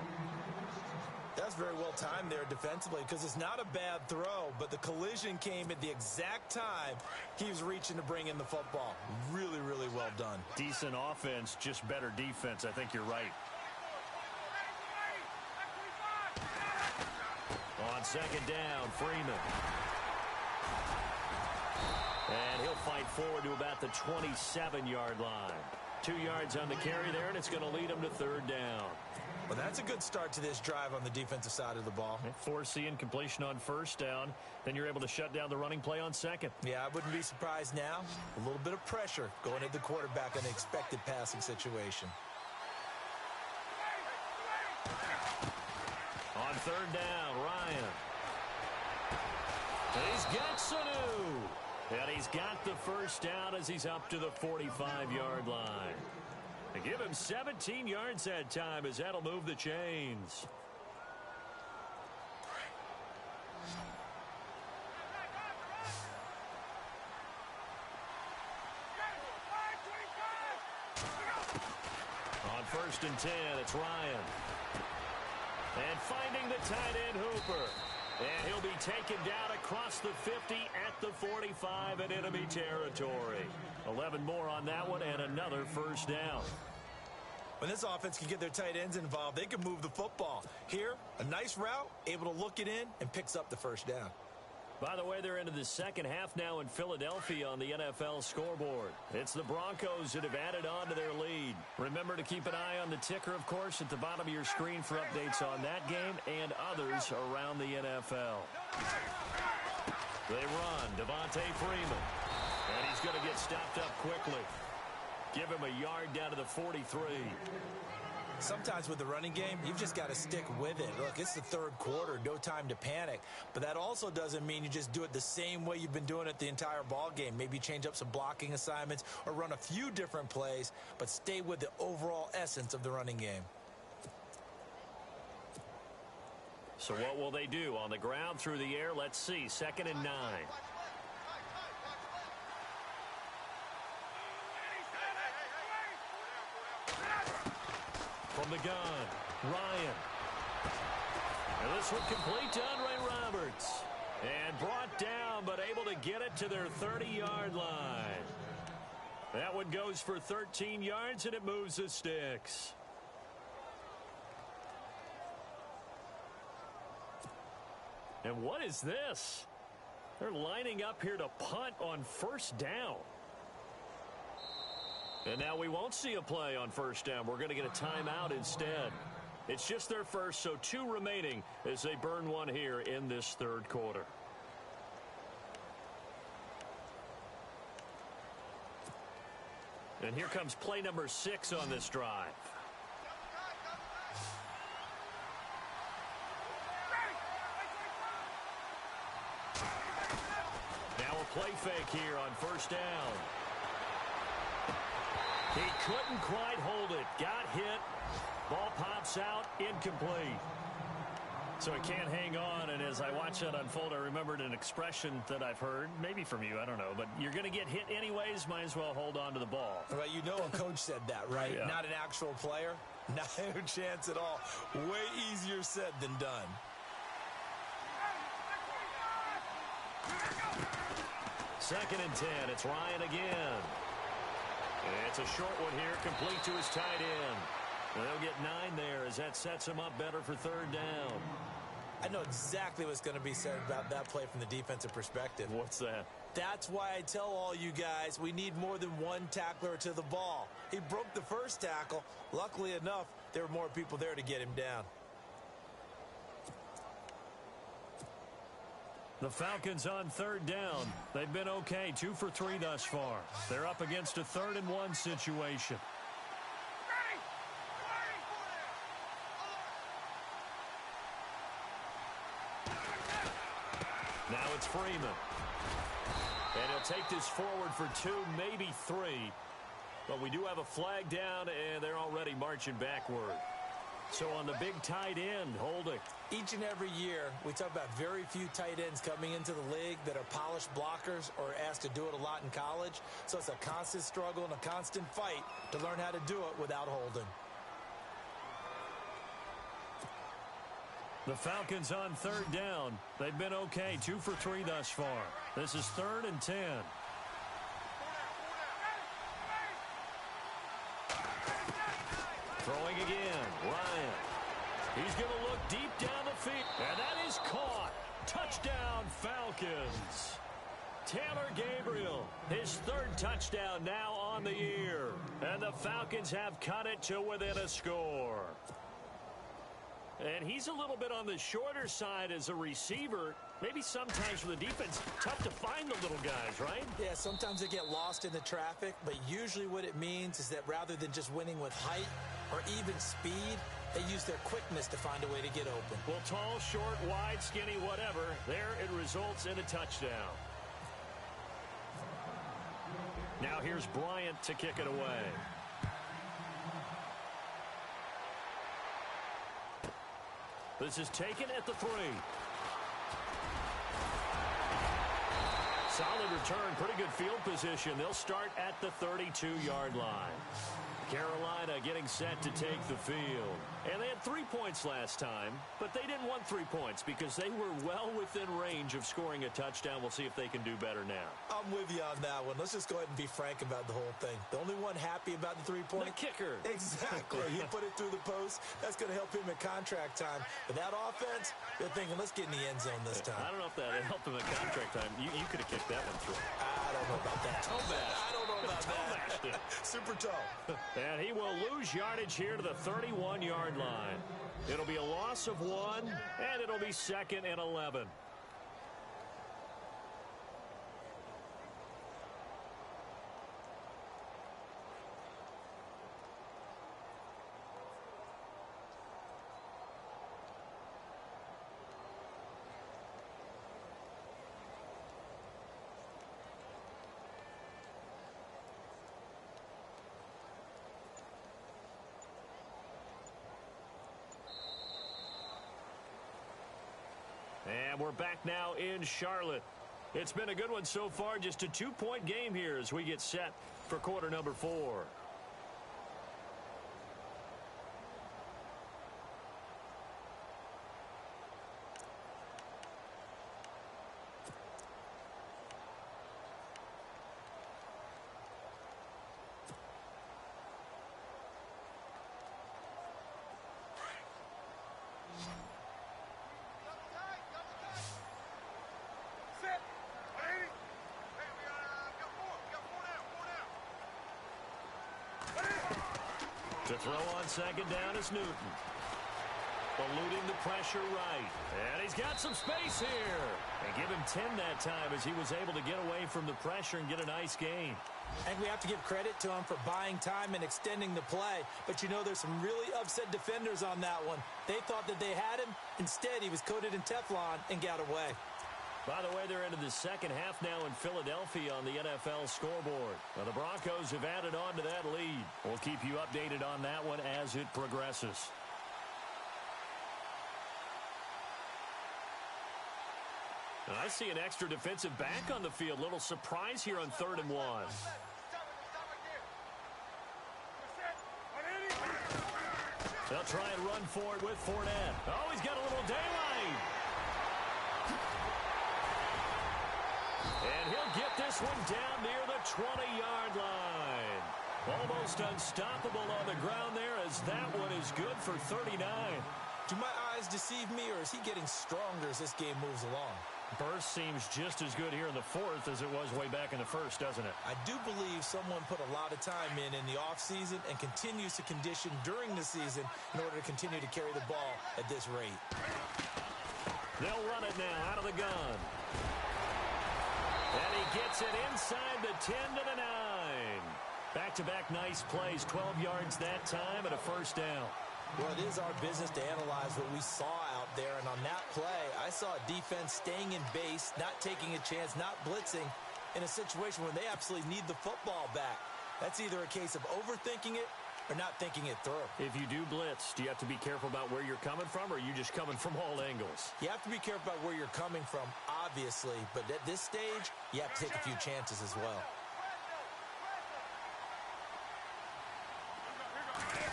That's very well timed there defensively because it's not a bad throw, but the collision came at the exact time he was reaching to bring in the football. Really, really well done. Decent offense, just better defense. I think you're right. On 2nd down, Freeman. And he'll fight forward to about the 27-yard line. 2 yards on the carry there, and it's going to lead him to 3rd down. Well, that's a good start to this drive on the defensive side of the ball. Forcing completion on 1st down. Then you're able to shut down the running play on 2nd. Yeah, I wouldn't be surprised now. A little bit of pressure going at the quarterback in an expected passing situation. On 3rd down, Ryan. He's got Sanu. And he's got the first down as he's up to the 45-yard line. They give him 17 yards that time as that'll move the chains. On 1st and 10, it's Ryan. And finding the tight end, Hooper. And he'll be taken down across the 50 at the 45 in enemy territory. 11 more on that one and another first down. When this offense can get their tight ends involved, they can move the football. Here, a nice route, able to look it in, and picks up the first down. By the way, they're into the second half now in Philadelphia on the NFL scoreboard. It's the Broncos that have added on to their lead. Remember to keep an eye on the ticker, of course, at the bottom of your screen for updates on that game and others around the NFL. They run, Devontae Freeman. And he's going to get stopped up quickly. Give him a yard down to the 43. Sometimes with the running game, you've just got to stick with it. Look, it's the third quarter, no time to panic. But that also doesn't mean you just do it the same way you've been doing it the entire ball game. Maybe change up some blocking assignments or run a few different plays, but stay with the overall essence of the running game. So what will they do? On the ground, through the air, let's see. 2nd and 9. From the gun, Ryan. And this one complete to Andre Roberts. And brought down, but able to get it to their 30-yard line. That one goes for 13 yards, and it moves the sticks. And what is this? They're lining up here to punt on first down. And now we won't see a play on first down. We're going to get a timeout instead. It's just their first, so 2 remaining as they burn one here in this third quarter. And here comes play number 6 on this drive. Now a play fake here on first down. He couldn't quite hold it. Got hit. Ball pops out. Incomplete. So he can't hang on, and as I watch that unfold, I remembered an expression that I've heard, maybe from you, I don't know, but you're going to get hit anyways, might as well hold on to the ball. Well, you know a coach said that, right? Yeah. Not an actual player. No chance at all. Way easier said than done. Second and 10. It's Ryan again. It's a short one here, complete to his tight end. And they'll get 9 there as that sets him up better for third down. I know exactly what's going to be said about that play from the defensive perspective. What's that? That's why I tell all you guys we need more than one tackler to the ball. He broke the first tackle. Luckily enough, there were more people there to get him down. The Falcons on third down. They've been okay, 2 for 3 thus far. They're up against a 3rd and 1 situation. Now it's Freeman. And he'll take this forward for 2, maybe 3. But we do have a flag down, and they're already marching backward. So on the big tight end, Holding. Each and every year, we talk about very few tight ends coming into the league that are polished blockers or asked to do it a lot in college. So it's a constant struggle and a constant fight to learn how to do it without holding. The Falcons on third down. They've been okay, 2 for 3 thus far. This is 3rd and 10. Throwing again, Ryan. He's going to look deep down the field, and that is caught. Touchdown, Falcons. Taylor Gabriel, his 3rd touchdown now on the year. And the Falcons have cut it to within a score. And he's a little bit on the shorter side as a receiver. Maybe sometimes for the defense, tough to find the little guys, right? Yeah, sometimes they get lost in the traffic, but usually what it means is that rather than just winning with height or even speed, they use their quickness to find a way to get open. Well, tall, short, wide, skinny, whatever, there it results in a touchdown. Now here's Bryant to kick it away. This is taken at the 3. Solid return, pretty good field position. They'll start at the 32-yard line. Carolina getting set to take the field. And they had 3 points last time, but they didn't want 3 points because they were well within range of scoring a touchdown. We'll see if they can do better now. I'm with you on that one. Let's just go ahead and be frank about the whole thing. The only one happy about the 3-point? The kicker. Exactly. He put it through the post. That's going to help him at contract time. But that offense, they're thinking, let's get in the end zone this time. I don't know if that helped him at contract time. You could have kicked that one through. I don't know about that. I don't know about that. Super tall. And he will lose yardage here to the 31-yard line. It'll be a loss of 1, and it'll be 2nd and 11. And we're back now in Charlotte. It's been a good one so far. Just a 2-point game here as we get set for quarter number 4. To throw on 2nd down is Newton. Eluding the pressure right. And he's got some space here. And give him 10 that time as he was able to get away from the pressure and get a nice gain. And we have to give credit to him for buying time and extending the play. But, you know, there's some really upset defenders on that one. They thought that they had him. Instead, he was coated in Teflon and got away. By the way, they're into the second half now in Philadelphia on the NFL scoreboard. Now, the Broncos have added on to that lead. We'll keep you updated on that one as it progresses. And I see an extra defensive back on the field. Little surprise here on 3rd and 1. They'll try and run for it with Fournette. Oh, he's got a little daylight. And he'll get this one down near the 20-yard line. Almost unstoppable on the ground there as that one is good for 39. Do my eyes deceive me, or is he getting stronger as this game moves along? Burst seems just as good here in the 4th as it was way back in the 1st, doesn't it? I do believe someone put a lot of time in the offseason and continues to condition during the season in order to continue to carry the ball at this rate. They'll run it now out of the gun. And he gets it inside the 10 to the 9. Back-to-back nice plays, 12 yards that time and a 1st down. Well, it is our business to analyze what we saw out there, and on that play, I saw a defense staying in base, not taking a chance, not blitzing, in a situation where they absolutely need the football back. That's either a case of overthinking it or not thinking it through. If you do blitz, do you have to be careful about where you're coming from, or are you just coming from all angles? You have to be careful about where you're coming from, obviously, but at this stage, you have to take a few chances as well.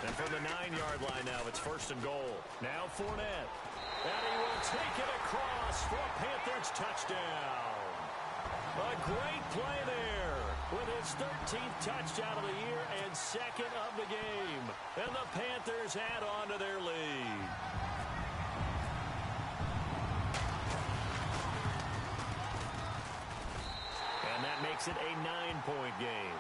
And from the 9-yard line now, it's 1st and goal. Now Fournette. And he will take it across for a Panthers touchdown. A great play there with his 13th touchdown of the year and 2nd of the game. And the Panthers add on to their lead. And that makes it a 9-point game.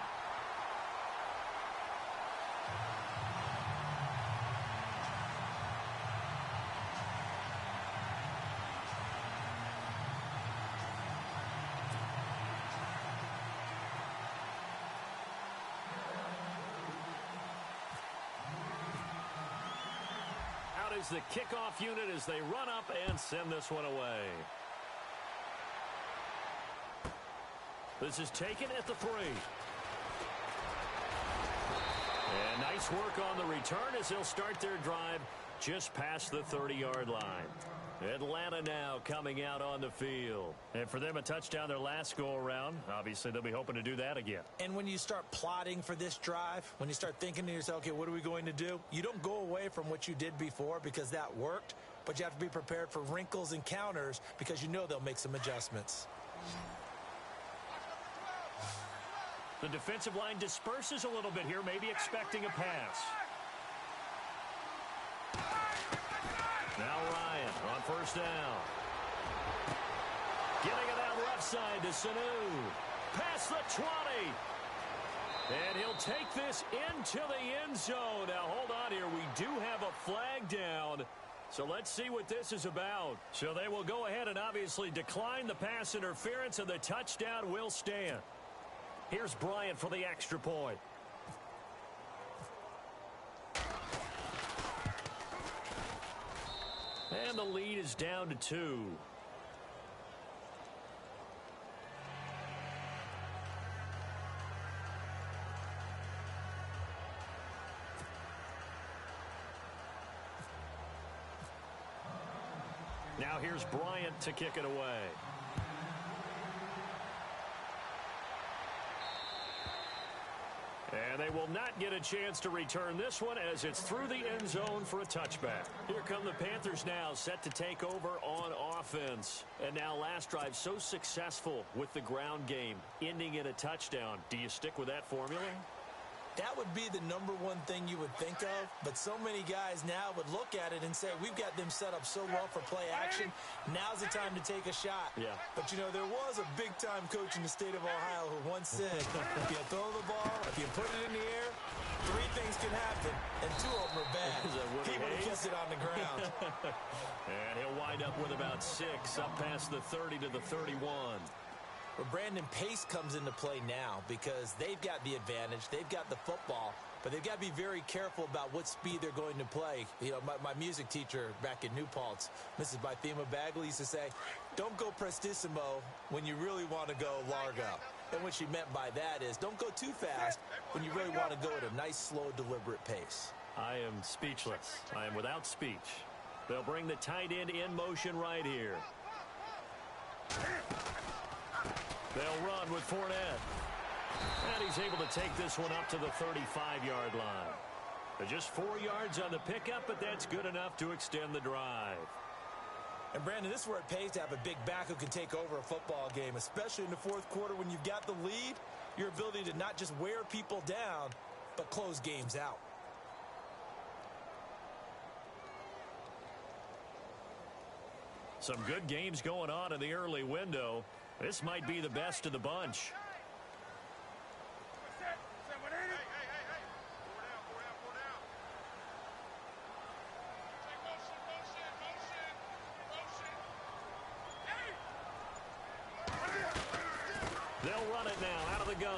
Is the kickoff unit as they run up and send this one away. This is taken at the 3. And nice work on the return as they'll start their drive just past the 30-yard line. Atlanta now coming out on the field. And for them, a touchdown their last go-around. Obviously, they'll be hoping to do that again. And when you start plotting for this drive, when you start thinking to yourself, okay, what are we going to do? You don't go away from what you did before because that worked, but you have to be prepared for wrinkles and counters because you know they'll make some adjustments. The defensive line disperses a little bit here, maybe expecting a pass. Now Ryan on first down. Getting it out left side to Sanu. Past the 20. And he'll take this into the end zone. Now, hold on here. We do have a flag down. So let's see what this is about. So they will go ahead and obviously decline the pass interference, and the touchdown will stand. Here's Bryant for the extra point. And the lead is down to 2. Now here's Bryant to kick it away. And they will not get a chance to return this one as it's through the end zone for a touchback. Here come the Panthers now, set to take over on offense. And now last drive so successful with the ground game, ending in a touchdown. Do you stick with that formula? That would be the number one thing you would think of, but so many guys now would look at it and say, we've got them set up so well for play action. Now's the time to take a shot. Yeah. But, you know, there was a big-time coach in the state of Ohio who once said, if you throw the ball, if you put it in the air, 3 things can happen, and 2 of them are bad. He would have kept it on the ground. And he'll wind up with about 6, up past the 30 to the 31. But Brandon, pace comes into play now because they've got the advantage. They've got the football, but they've got to be very careful about what speed they're going to play. You know, my music teacher back in New Paltz, Mrs. Bythema Bagley, used to say, don't go prestissimo when you really want to go largo. And what she meant by that is don't go too fast when you really want to go at a nice, slow, deliberate pace. I am speechless. I am without speech. They'll bring the tight end in motion right here. They'll run with Fournette. And he's able to take this one up to the 35-yard line. They're just 4 yards on the pickup, but that's good enough to extend the drive. And, Brandon, this is where it pays to have a big back who can take over a football game, especially in the fourth quarter when you've got the lead, your ability to not just wear people down, but close games out. Some good games going on in the early window. This might be the best of the bunch. They'll run it now out of the gun.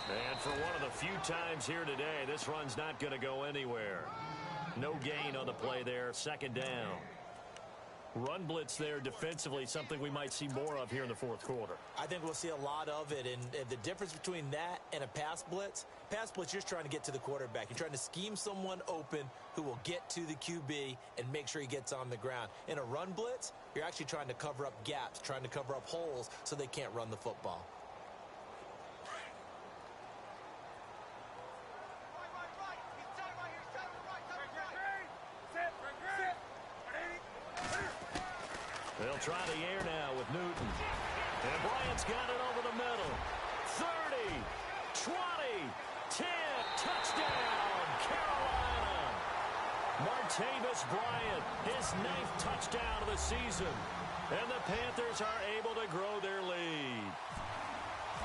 And for one of the few times here today, this run's not going to go anywhere. No gain on the play there. Second down. Run blitz there defensively, something we might see more of here in the fourth quarter. I think we'll see a lot of it, and the difference between that and a pass blitz, you're just trying to get to the quarterback. You're trying to scheme someone open who will get to the QB and make sure he gets on the ground. In a run blitz, you're actually trying to cover up gaps, trying to cover up holes so they can't run the football. They'll try the air now with Newton. And Bryant's got it over the middle. 30, 20, 10, touchdown, Carolina. Martavis Bryant, his 9th touchdown of the season. And the Panthers are able to grow their lead.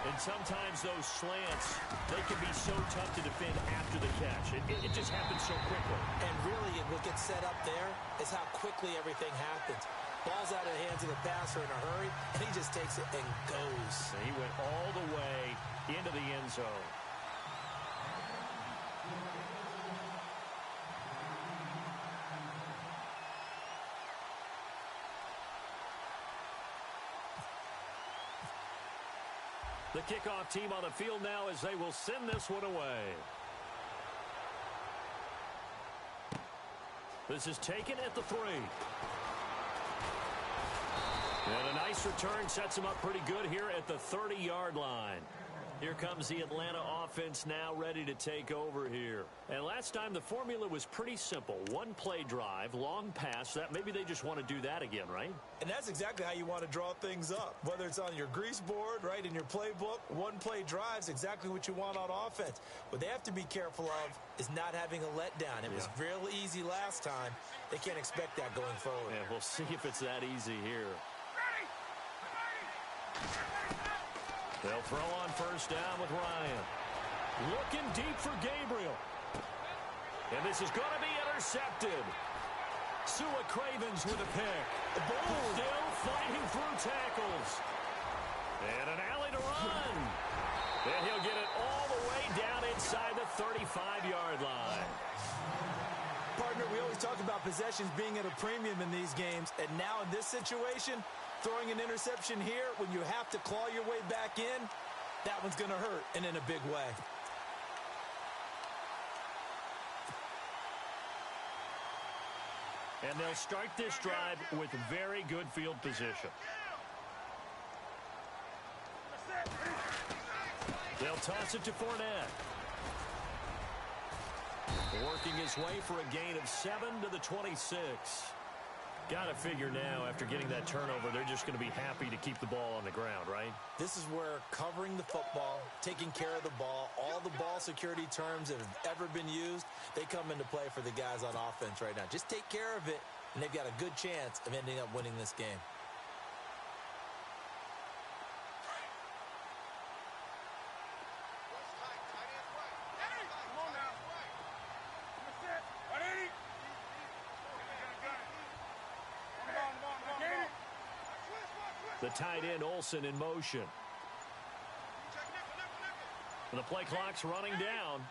And sometimes those slants, they can be so tough to defend after the catch. It just happens so quickly. And really, what gets set up there is how quickly everything happens. Ball's out of the hands of the passer in a hurry, and he just takes it and goes. And he went all the way into the end zone. The kickoff team on the field now as they will send this one away. This is taken at the 3. kickoff's return sets him up pretty good here at the 30-yard line. Here comes the Atlanta offense now ready to take over here. And last time the formula was pretty simple. One-play drive, long pass. That maybe they just want to do that again, right? And that's exactly how you want to draw things up. Whether it's on your grease board, right, in your playbook, one-play drive is exactly what you want on offense. What they have to be careful of is not having a letdown. It was real easy last time. They can't expect that going forward. Yeah, we'll see if it's that easy here. They'll throw on first down with Ryan. Looking deep for Gabriel. And this is going to be intercepted. Sua Cravens with a pick. Still fighting through tackles. And an alley to run. And he'll get it all the way down inside the 35-yard line. Partner, we always talk about possessions being at a premium in these games. And now in this situation, throwing an interception here when you have to claw your way back in, that one's going to hurt, and in a big way. And they'll start this drive with very good field position. They'll toss it to Fournette. Working his way for a gain of 7 to the 26. Got to figure now, after getting that turnover, they're just going to be happy to keep the ball on the ground, right? This is where covering the football, taking care of the ball, all the ball security terms that have ever been used, they come into play for the guys on offense right now. Just take care of it, and they've got a good chance of ending up winning this game. The tight end, Olsen, in motion. And the play clock's running down.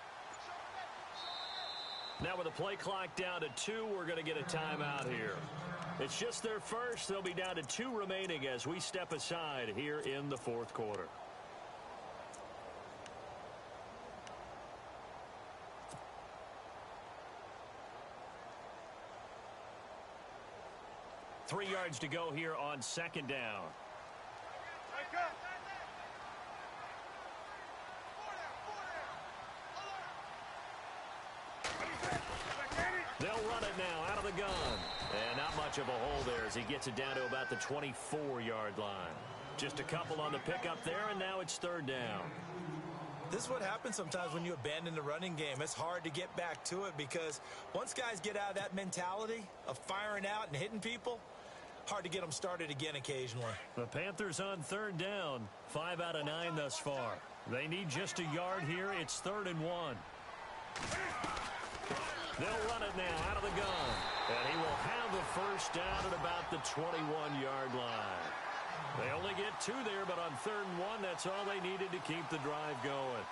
Now with the play clock down to 2, we're going to get a timeout here. It's just their first. They'll be down to 2 remaining as we step aside here in the fourth quarter. Three yards to go here on second down. They'll run it now out of the gun. And not much of a hole there as he gets it down to about the 24-yard line. Just a couple on the pickup there, and now it's third down. This is what happens sometimes when you abandon the running game. It's hard to get back to it because once guys get out of that mentality of firing out and hitting people, hard to get them started again occasionally. The Panthers on third down. 5 out of 9 thus far. They need just a yard here. It's 3rd and 1. They'll run it now out of the gun. And he will have the first down at about the 21-yard line. They only get 2 there, but on 3rd and 1, that's all they needed to keep the drive going.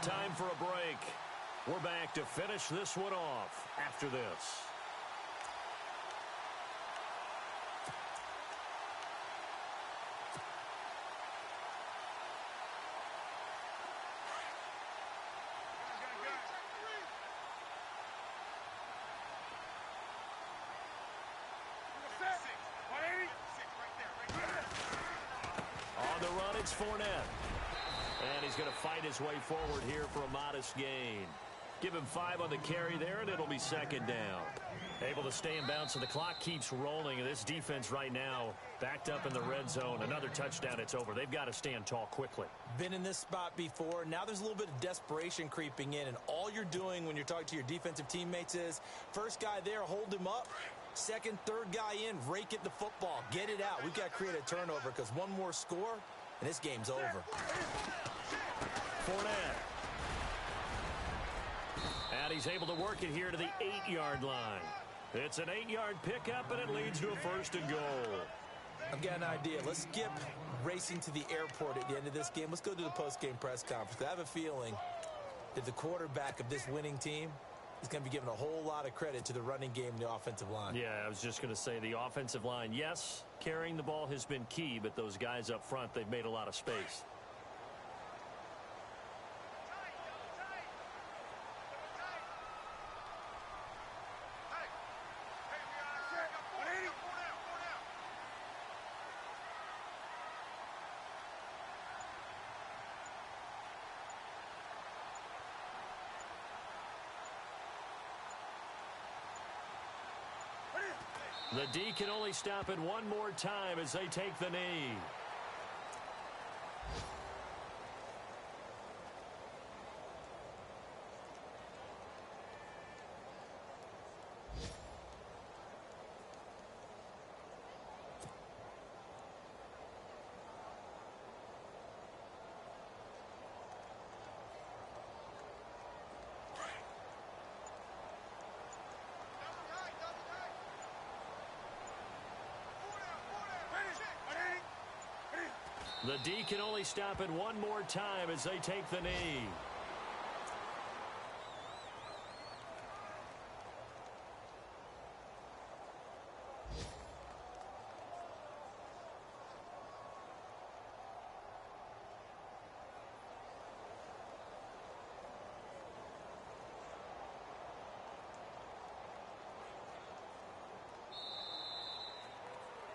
Time for a break. We're back to finish this one off after this. On the run, it's Fournette. And he's going to fight his way forward here for a modest gain. Give him 5 on the carry there, and it'll be second down. Able to stay in bounds, so the clock keeps rolling. And this defense right now backed up in the red zone. Another touchdown, it's over. They've got to stand tall quickly. Been in this spot before. Now there's a little bit of desperation creeping in. And all you're doing when you're talking to your defensive teammates is, first guy there, hold him up. Second, third guy in, rake at the football. Get it out. We've got to create a turnover because one more score, and this game's over. Fournette. And he's able to work it here to the 8-yard line. It's an 8-yard pickup, and it leads to a 1st and goal. I've got an idea. Let's skip racing to the airport at the end of this game. Let's go to the post-game press conference. I have a feeling that the quarterback of this winning team is going to be given a whole lot of credit to the running game and the offensive line. Yeah, I was just going to say the offensive line, yes, carrying the ball has been key, but those guys up front, they've made a lot of space. The D can only stop it one more time as they take the knee. The D can only stop it one more time as they take the knee.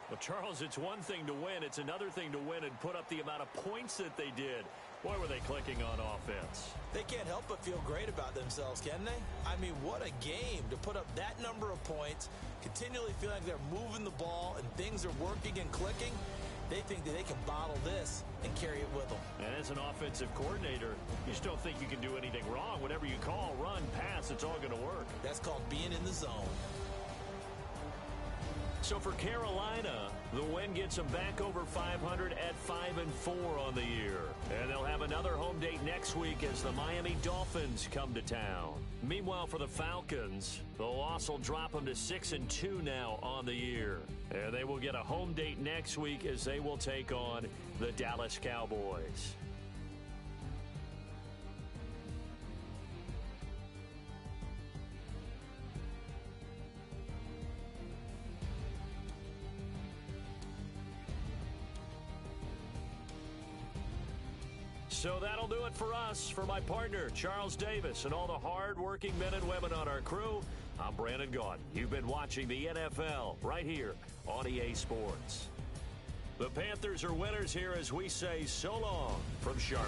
Well, Charles, it's one thing to win. It's another thing to win and put up the amount of points that they did. Boy, were they clicking on offense. They can't help but feel great about themselves, can they? I mean, what a game to put up that number of points, continually feel like they're moving the ball and things are working and clicking. They think that they can bottle this and carry it with them. And as an offensive coordinator, you just don't think you can do anything wrong. Whatever you call, run, pass, it's all going to work. That's called being in the zone. So for Carolina, the win gets them back over 500 at 5-4 on the year. And they'll have another home date next week as the Miami Dolphins come to town. Meanwhile, for the Falcons, the loss will drop them to 6-2 now on the year. And they will get a home date next week as they will take on the Dallas Cowboys. So that'll do it for us. For my partner, Charles Davis, and all the hard-working men and women on our crew, I'm Brandon Gaudin. You've been watching the NFL right here on EA Sports. The Panthers are winners here as we say so long from Charlotte.